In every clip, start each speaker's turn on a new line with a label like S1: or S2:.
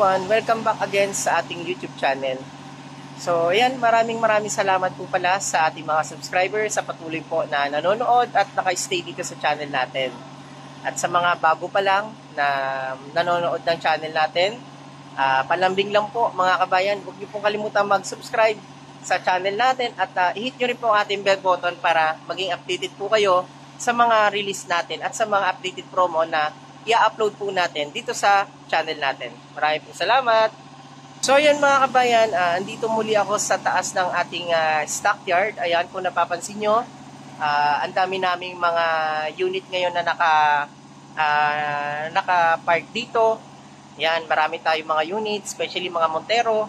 S1: everyone, welcome back again sa ating YouTube channel. So ayan, maraming salamat po pala sa ating mga subscribers sa patuloy po na nanonood at naka-stay dito sa channel natin. At sa mga bago pa lang na nanonood ng channel natin, palambing lang po mga kabayan, huwag niyo pong kalimutan mag-subscribe sa channel natin at i-hit nyo rin po ang ating bell button para maging updated po kayo sa mga release natin at sa mga updated promo na i-upload po natin dito sa channel natin. Maraming po salamat! So ayan mga kabayan, andito muli ako sa taas ng ating stockyard. Ayan kung napapansin nyo, ang dami naming mga unit ngayon na naka-park dito. Ayan, marami tayong mga units, especially mga Montero.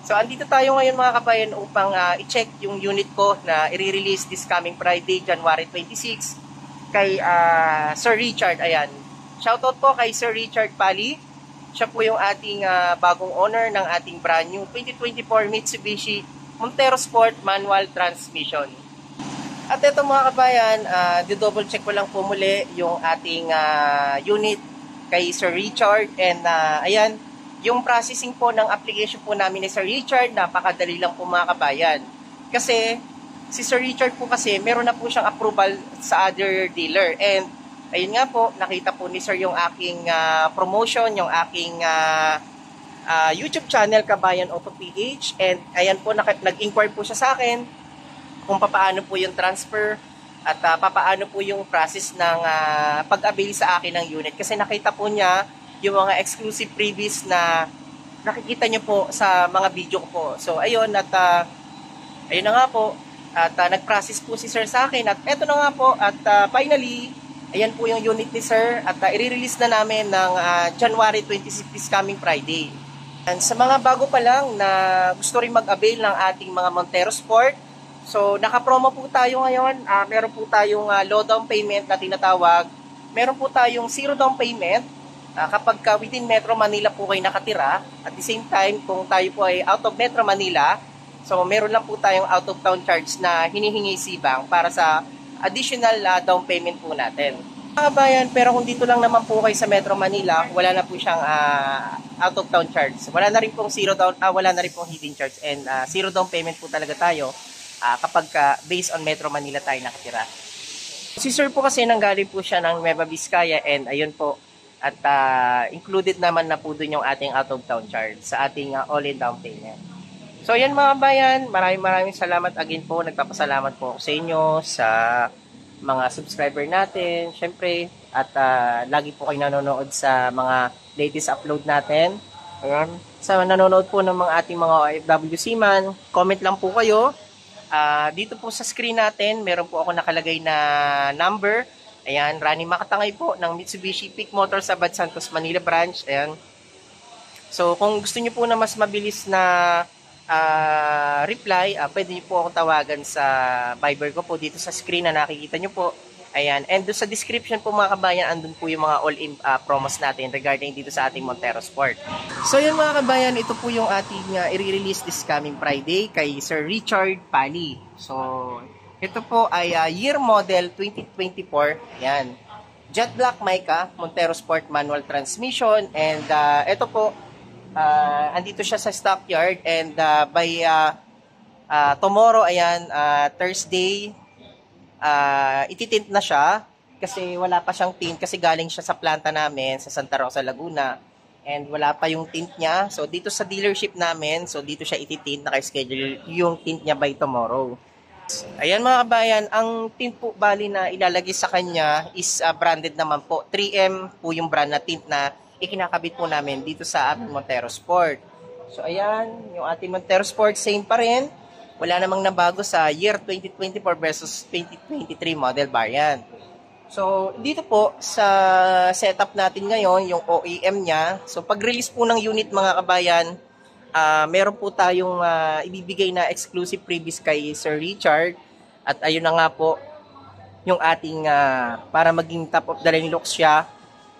S1: So andito tayo ngayon mga kabayan upang i-check yung unit ko na i-release this coming Friday, January 26 kay Sir Richard. Ayan, shoutout po kay Sir Richard Pali. Siya po yung ating bagong owner ng ating brand new 2024 Mitsubishi Montero Sport Manual Transmission. At ito mga kabayan, di-double check ko lang po muli yung ating unit kay Sir Richard. And ayan, yung processing po ng application po namin ni Sir Richard, napakadali lang po mga kabayan. Kasi si Sir Richard po kasi meron na po siyang approval sa other dealer. And ayun nga po, nakita po ni Sir yung aking promotion, yung aking YouTube channel, Kabayan Auto PH. And ayan po, nag-inquire po siya sa akin kung papaano po yung transfer at papaano po yung process ng pag-avail sa akin ng unit. Kasi nakita po niya yung mga exclusive freebies na nakikita niyo po sa mga video ko po. So ayun, at ayun na nga po, at nag-process po si Sir sa akin. At eto na nga po, at finally, ayan po yung unit ni Sir at i-release na namin ng January 26 this coming Friday. And sa mga bago pa lang na gusto rin mag-avail ng ating mga Montero Sport, so naka-promo po tayo ngayon. Meron po tayong low down payment na tinatawag. Meron po tayong zero down payment kapag within Metro Manila po kayo nakatira. At the same time, kung tayo po ay out of Metro Manila, so meron lang po tayong out of town charge na hinihingi si Bank para sa additional down payment po natin. Mga kabayan, pero kung dito lang naman po kayo sa Metro Manila, wala na po siyang out of town charge. Wala na rin pong zero down, wala na rin pong hidden charge, and zero down payment po talaga tayo kapag based on Metro Manila tayo nakatira. Si Sir po kasi nanggaling po siya ng Nueva Vizcaya, and ayun po, at included naman na po dun yung ating out of town charge sa ating all-in down payment. So yan mga bayan, maraming salamat again po. Nagpapasalamat po ako sa inyo, sa mga subscriber natin, syempre, at lagi po kayo nanonood sa mga latest upload natin. Ayan. Sa nanonood po ng mga ating mga OFW seaman, comment lang po kayo. Dito po sa screen natin, meron po ako nakalagay na number. Ayan, Rani Makatangay po ng Mitsubishi Peak Motors sa Bad Santos, Manila branch. Ayan. So kung gusto niyo po na mas mabilis na reply, pwede niyo po akong tawagan sa Viber ko po dito sa screen na nakikita niyo po. Ayan, and doon sa description po mga kabayan, andun po yung mga all-in promos natin regarding dito sa ating Montero Sport. So yun mga kabayan, ito po yung ating i-release this coming Friday kay Sir Richard Pali. So ito po ay year model 2024. Ayan, Jet Black Mica Montero Sport Manual Transmission. And ito po, andito siya sa stockyard, and by tomorrow, ayan, Thursday, ititint na siya kasi wala pa siyang tint kasi galing siya sa planta namin sa Santa Rosa, Laguna, and wala pa yung tint niya. So dito sa dealership namin, so dito siya ititint, naka-schedule yung tint niya by tomorrow. Ayan mga kabayan, ang tint po bali na ilalagay sa kanya is branded naman po. 3M po yung brand na tint na ikinakabit po namin dito sa ating Montero Sport. So ayan, yung ating Montero Sport, same pa rin. Wala namang nabago sa year 2024 versus 2023 model variant. So dito po sa setup natin ngayon, yung OEM niya. So pag-release po ng unit mga kabayan, meron po tayong ibibigay na exclusive freebies kay Sir Richard. At ayun na nga po, yung ating para maging top of the line looks siya.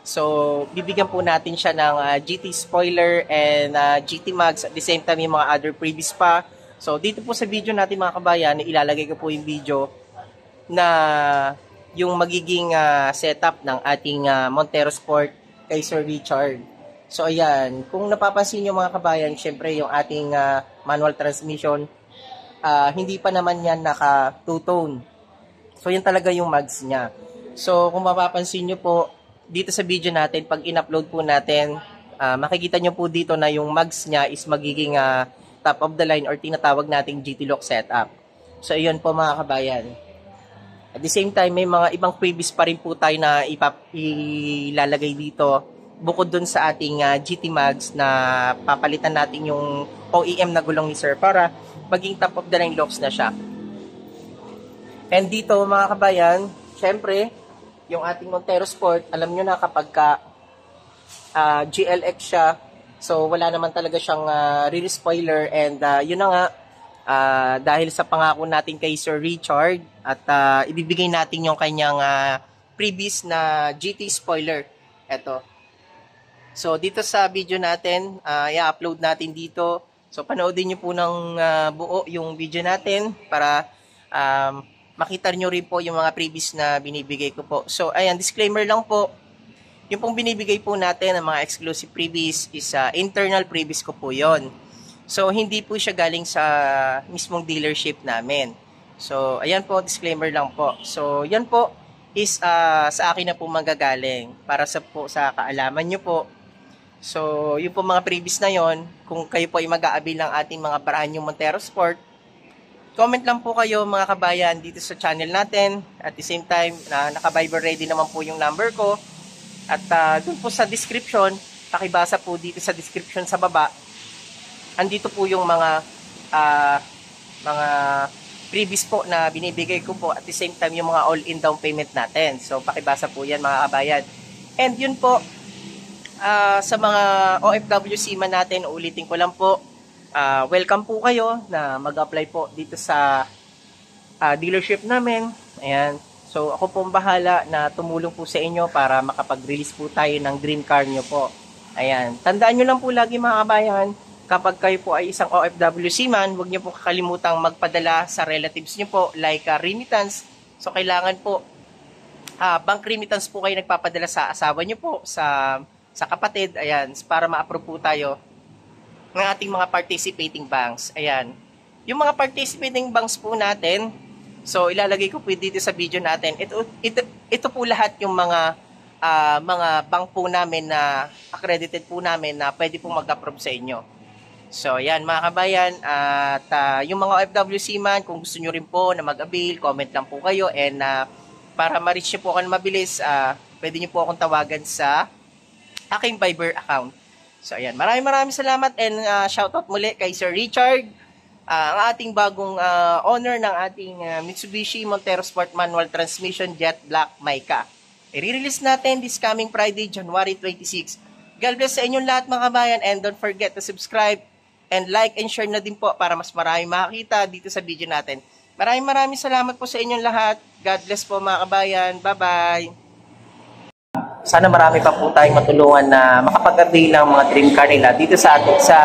S1: So, bibigyan po natin siya ng GT spoiler and GT mags, at the same time yung mga other freebies pa. So, dito po sa video natin mga kabayan, ilalagay ko po yung video na yung magiging setup ng ating Montero Sport kay Sir Richard. So ayan, kung napapansin nyo mga kabayan, syempre yung ating manual transmission, hindi pa naman yan naka two-tone. So yan talaga yung mags niya. So kung mapapansin nyo po, dito sa video natin, pag in-upload po natin, makikita nyo po dito na yung mags niya is magiging top of the line or tinatawag nating GT lock setup. So ayun po mga kabayan. At the same time, may mga ibang previous pa rin po tayo na ilalagay dito. Bukod dun sa ating GT mags na papalitan natin yung OEM na gulong ni Sir para maging top of the line locks na siya. And dito mga kabayan, syempre, yung ating Montero Sport, alam nyo na kapag GLX siya, so wala naman talaga siyang real spoiler. And yun na nga, dahil sa pangako natin kay Sir Richard at ibibigay natin yung kanyang previous na GT spoiler. Eto. So, dito sa video natin, i-upload natin dito. So, panoodin nyo po ng buo yung video natin para makita nyo rin po yung mga previous na binibigay ko po. So, ayan, disclaimer lang po. Yung pong binibigay po natin ng mga exclusive previous is internal previous ko po yon. So, hindi po siya galing sa mismong dealership namin. So, ayan po, disclaimer lang po. So, yan po is sa akin na po manggagaling para sa kaalaman nyo po. So, yung po mga previous na yon, kung kayo po ay mag-aabil ng ating mga brand new Montero Sport, comment lang po kayo mga kabayan dito sa channel natin. At the same time, naka-Viber ready naman po yung number ko. At dun po sa description, pakibasa po dito sa description sa baba, andito po yung mga previous po na binibigay ko po. At the same time, yung mga all-in down payment natin. So, pakibasa po yan mga kabayan. And yun po, sa mga OFW seaman natin, ulitin ko lang po, welcome po kayo na mag-apply po dito sa dealership namin. Ayan. So, ako pong bahala na tumulong po sa inyo para makapag-release po tayo ng dream car nyo po. Ayan. Tandaan nyo lang po lagi mga kabayan, kapag kayo po ay isang OFW seaman, huwag nyo po kakalimutang magpadala sa relatives nyo po, like remittance. So, kailangan po, bank remittance po kayo nagpapadala sa asawa nyo po, sa kapatid, ayan, para ma-approve po tayo ng ating mga participating banks. Ayan. Yung mga participating banks po natin, so ilalagay ko po dito sa video natin. Ito po lahat yung mga bank po namin na accredited po namin na pwede po mag-approve sa inyo. So, ayan mga kabayan, at yung mga OFW seaman, kung gusto nyo rin po na mag-avail, comment lang po kayo. And para ma-reach nyo po ako na mabilis, pwede nyo po akong tawagan sa aking Viber account. So, ayan. Maraming salamat and shoutout muli kay Sir Richard, ang ating bagong owner ng ating Mitsubishi Montero Sport Manual Transmission Jet Black Mica. I-release natin this coming Friday, January 26. God bless sa inyong lahat mga kabayan, and don't forget to subscribe and like and share na din po para mas marami makakita dito sa video natin. Maraming salamat po sa inyong lahat. God bless po mga kabayan. Bye-bye! Sana marami pa po tayong matulungan na makapag-avail ng mga dream car nila dito sa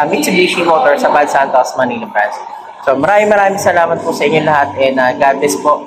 S1: Mitsubishi Motors sa Bad Santos, Manila, France. So maraming salamat po sa inyo lahat, and God bless po.